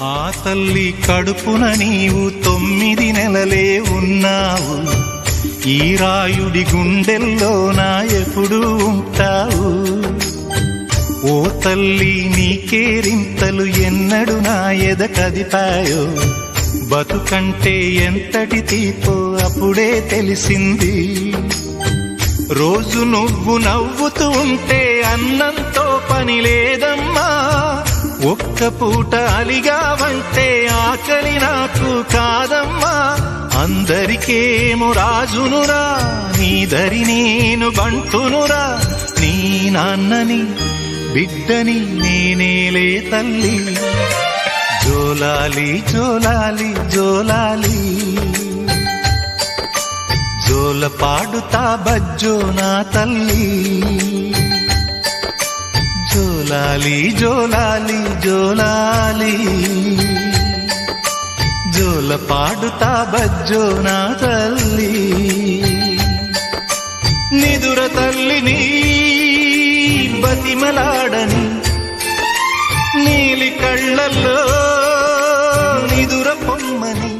ఆ తల్లి కడుపున నీవు 9 నెలలే ఉన్నావు, ఈ రాయుడి గుండెల్లో నా ఎప్పుడు ఉంటావు. ఓ తల్లి నీకేరింతలు ఎన్నడు నా ఎద కదిపాయో, బతుకంటే ఎంతటి తీపో అప్పుడే తెలిసింది. రోజు నువ్వు నవ్వుతూ ఉంటే అన్నంతో పని లేదమ్మా, ఒక్క పూట అలిగావంటే ఆకలి నాకు కాదమ్మా. అందరికేమో రాజునురా, నీ దరి నేను బంటునురా, నీ నాన్నని బిడ్డని నేనేలే తల్లి. జోలాలి జోలాలి జోలాలి, జోల పాడుతా బజ్జో నా తల్లి. జోలాలి జోలాలి జోలాలి, జోల పాడుతా బజ్జో నా తల్లి. నిదుర తల్లిని బతిమలాడని, నీలి కళ్ళల్లో నిదుర పొమ్మని,